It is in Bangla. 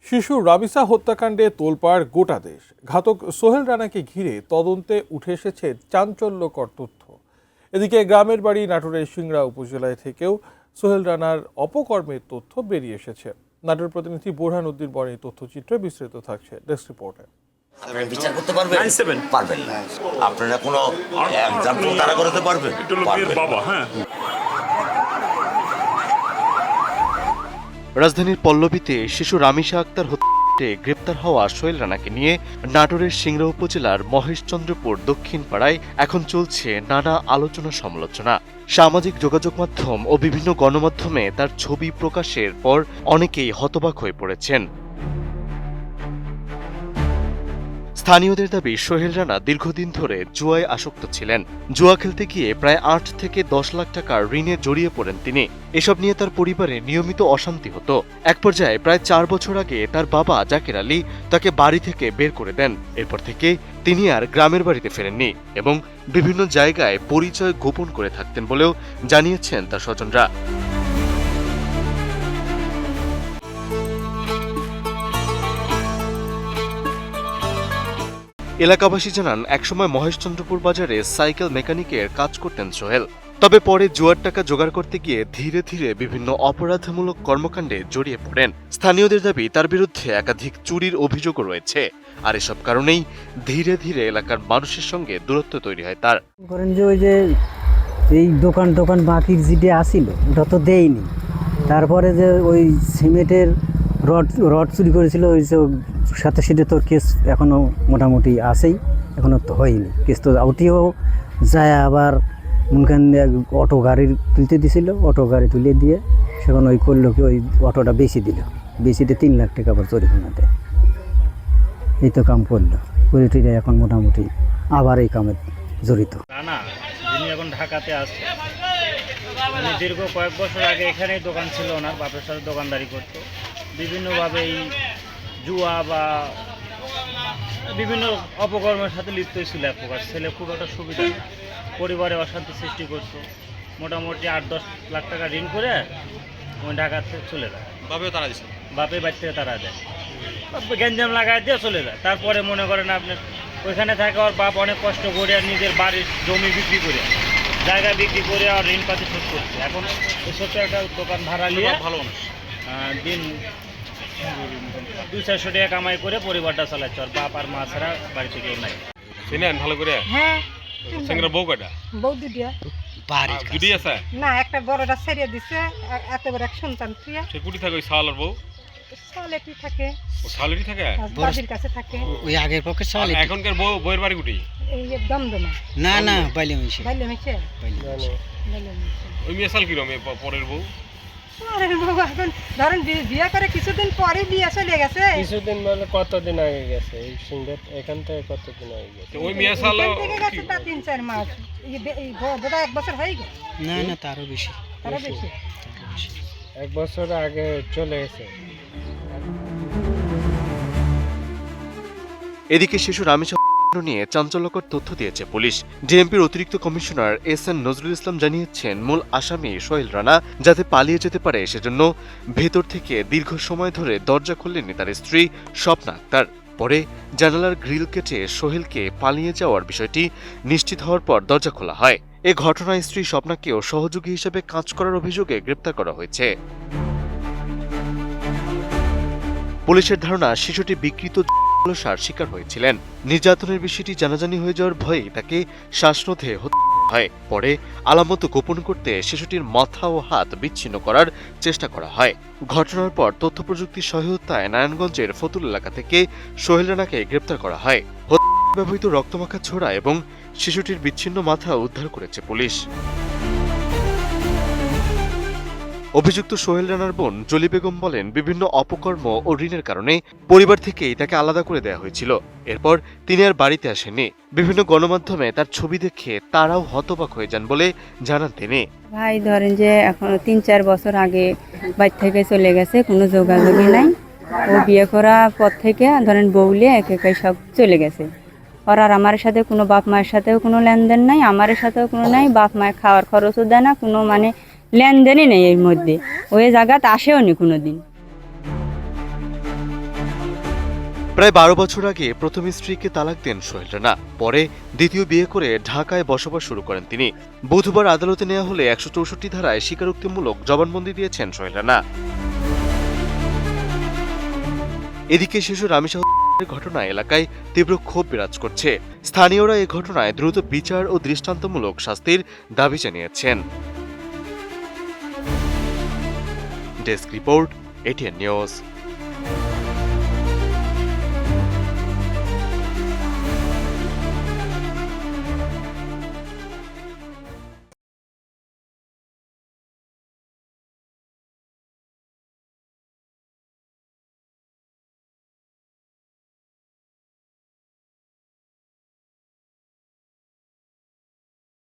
শিশু রামিসা হত্যাকাণ্ডে তোলপাড় গোটা দেশ। ঘাতক সোহেল রানাকে ঘিরে তদন্তে উঠে এসেছে চাঞ্চল্যকর তথ্য। এদিকে গ্রামের বাড়ি নাটোরের সিংড়া উপজেলায় থেকেও সোহেল রানার অপকর্মের তথ্য বেরিয়ে এসেছে। নাটোর প্রতিনিধি বোরহান উদ্দিন বরের তথ্যচিত্রে বিস্তারিত থাকছে ডেস্ক রিপোর্টে। বিচার করতে পারবেন পারবেন না, আপনারা কোনো এক্সাম্পল তারা করতে পারবেন বাবা। হ্যাঁ, রাজধানীর পল্লবীতে শিশু রামিসা আক্তার হত্যাকাণ্ডে গ্রেপ্তার হওয়া সোহেল রানাকে নিয়ে নাটোরের সিংড়া উপজেলার মহেশচন্দ্রপুর দক্ষিণ পাড়ায় এখন চলছে নানা আলোচনা সমালোচনা। সামাজিক যোগাযোগ মাধ্যম ও বিভিন্ন গণমাধ্যমে তার ছবি প্রকাশের পর অনেকেই হতবাক হয়ে পড়েছেন। স্থানীয়দের দাবি, সোহেল রানা দীর্ঘদিন ধরে জুয়ায় আসক্ত ছিলেন। জুয়া খেলতে গিয়ে প্রায় ৮ থেকে ১০ লাখ টাকার ঋণে জড়িয়ে পড়েন তিনি। এসব নিয়ে তার পরিবারে নিয়মিত অশান্তি হতো। এক পর্যায়ে প্রায় ৪ বছর আগে তার বাবা জাকের আলী তাকে বাড়ি থেকে বের করে দেন। এরপর থেকে তিনি আর গ্রামের বাড়িতে ফেরেননি এবং বিভিন্ন জায়গায় পরিচয় গোপন করে থাকতেন বলেও জানিয়েছেন তার স্বজনরা। এলাকাবাসী জানান, একসময় মহেশচন্দ্রপুর বাজারে সাইকেল মেকানিকের কাজ করতেন সোহেল। তবে পরে জুয়ার টাকা জোগাড় করতে গিয়ে ধীরে ধীরে বিভিন্ন অপরাধমূলক কর্মকাণ্ডে জড়িয়ে পড়েন। স্থানীয়দের দাবি, তার বিরুদ্ধে একাধিক চুরির অভিযোগও রয়েছে। আর এসব কারণেই ধীরে ধীরে এলাকার মানুষের সঙ্গে দূরত্ব তৈরি হয় তার। করেন যে ওই যে এই দোকান বাকির যেটা আসিল ওটা তো দেয়নি। তারপরে যে ওই সিমেন্টের রড চুরি করেছিল ওই সাথে সাথে তোর কেস এখনও মোটামুটি আছেই, এখনও তো হয়নি কেস। তো ওটিও যায় আবার মনখান অটো গাড়ির তুলতে দিছিল, অটো গাড়ি তুলে দিয়ে সেখানে ওই করলো কি ওই অটোটা বেশি দিল, বেশিতে 3 লাখ টাকা আবার জরিমানা দেয়। এই তো কাম করলো করে টুরে এখন মোটামুটি আবার এই কামে জড়িত। না, যিনি এখন ঢাকাতে আছে, উনি দীর্ঘ কয়েক বছর আগে এখানেই দোকান ছিল, ওনার বাপের সাথে দোকানদারি করতো। বিভিন্নভাবে এই জুয়া বা বিভিন্ন অপকর্মের সাথে লিপ্ত ছিল। এক প্রকার ছেলে খুব একটা সুবিধা না, পরিবারে অশান্তি সৃষ্টি করতো। মোটামুটি 8-10 লাখ টাকা ঋণ করে ওই ঢাকাতে চলে যায়। বাপের বাড়ি থেকে তারা দেয়, গ্যাঞ্জাম লাগাই দিয়ে চলে যায়। তারপরে মনে করেন আপনার ওইখানে থাকে ওর বাপ অনেক কষ্ট করে আর নিজের বাড়ির জমি বিক্রি করে, জায়গা বিক্রি করে আর ঋণ পাতি শোধ করছে। এখন এই ছোট্ট একটা দোকান ভাড়া নিয়ে ভালো দিন 200-400 টাকা কামাই করে পরিবারটা চালাচ্ছে। আর বাপ আর মা ছাড়া বাড়ি থেকে নাই। চিনেন ভালো করে? হ্যাঁ, সঙ্গে বউ কয়টা? বউ দুটিয়া। দুটি আছে না, একটা বড়টা ছেড়ে দিছে, এত বড় এক সন্তান প্রিয়া। সে কুটি থাকে ওই শালার বউ? সালেটি থাকে, ও শালেরই থাকে, বাড়ির কাছে থাকে। ওই আগের পক্ষে আর এখনকার বউয়ের বাড়ি কুটি? এই যে দমদমা। না বাইলে মিশে বাইলে মিশে। ওই মেয়ে শাল কিরম পরের বউ? আরে বাবা, এখন ধরেন বিয়ে করে কিছুদিন পরে বিয়ে চলে গেছে। কিছুদিন মানে কতদিন আগে গেছে? এই সিংহের এখান থেকে কতদিন আগে গেছে? ওই মেয়ে শাল থেকে গেছে তা 3-4 মাস। এই বোধহয় 1 বছর হয়ে গেছে। না তারও বেশি। তারও বেশি। 1 বছর আগে চলে গেছে। এদিকে শিশু রামিসা নিয়ে চাঞ্চল্যকর তথ্য দিয়েছে পুলিশ। ডিএমপির অতিরিক্ত কমিশনার এস.এন. নজরুল ইসলাম জানিয়েছেন, মূল আসামি সোহেল রানা যাতে পালিয়ে যেতে পারে সেজন্য ভেতর থেকে দীর্ঘ সময় ধরে দরজা খুললেন তার স্ত্রী স্বপ্না আক্তার। পরে জানালার গ্রিল কেটে সোহেলকে পালিয়ে যাওয়ার বিষয়টি নিশ্চিত হওয়ার পর দরজা খোলা হয়। এ ঘটনায় স্ত্রী স্বপ্নাকেও সহযোগী হিসেবে কাজ করার অভিযোগে গ্রেপ্তার করা হয়েছে। পুলিশের ধারণা, শিশুটি বিকৃত সার শিকার হয়েছিলেন। নির্যাতনের বিষয়টি জানাজানি হয়ে যাওয়ার ভয়ে তাকে শ্বাসরোধে হত্যা হয়। পরে আলামত গোপন করতে শিশুটির মাথা ও হাত বিচ্ছিন্ন করার চেষ্টা করা হয়। ঘটনার পর তথ্য প্রযুক্তির সহায়তায় নারায়ণগঞ্জের ফতুল এলাকা থেকে সোহেল রানাকে গ্রেপ্তার করা হয়। হত্যা ব্যবহৃত রক্তমাখা ছোড়া এবং শিশুটির বিচ্ছিন্ন মাথা উদ্ধার করেছে পুলিশ। অভিযুক্ত সোহেল রানার বোন জলি বেগম বলেন, বিভিন্ন অপকর্ম ও ঋণের কারণে পরিবার থেকেই তাকে আলাদা করে দেওয়া হয়েছিল। এরপর তিনি আর বাড়িতে আসেননি। বিভিন্ন গণমাধ্যমে তার ছবি দেখে তারাও হতবাক হয়ে যান বলে জানান তিনি। ভাই ধরেন যে এখন 3-4 বছর আগে বাড়ি থেকে চলে গেছে, কোনো যোগাযোগই নাই। ও বিয়ে করার পর থেকে ধরেন বউলে একে সব চলে গেছে। ওর আর আমার সাথে কোনো বাপ মায়ের সাথেও কোনো লেনদেন নাই, আমার সাথেও কোনো নাই। বাপ মায়ের খাওয়ার খরচও দেয় না, কোনো মানে লেনদেনই নেই এর মধ্যে। ওই জায়গাতে আসেও নি কোনোদিন। প্রায় 12 বছর আগে প্রথম স্ত্রীকে তালাক দেন সোহেল রানা। পরে দ্বিতীয় বিয়ে করে ঢাকায় বসবাস শুরু করেন তিনি। বুধবার আদালতে নেওয়া হলে 164 ধারায় স্বীকারোক্তিমূলক জবানবন্দি দিয়েছেন সোহেল রানা। এদিকে শিশু রামিসা ঘটনায় এলাকায় তীব্র ক্ষোভ বিরাজ করছে। স্থানীয়রা এই ঘটনায় দ্রুত বিচার ও দৃষ্টান্তমূলক শাস্তির দাবি জানিয়েছেন। Desk report, ATN news.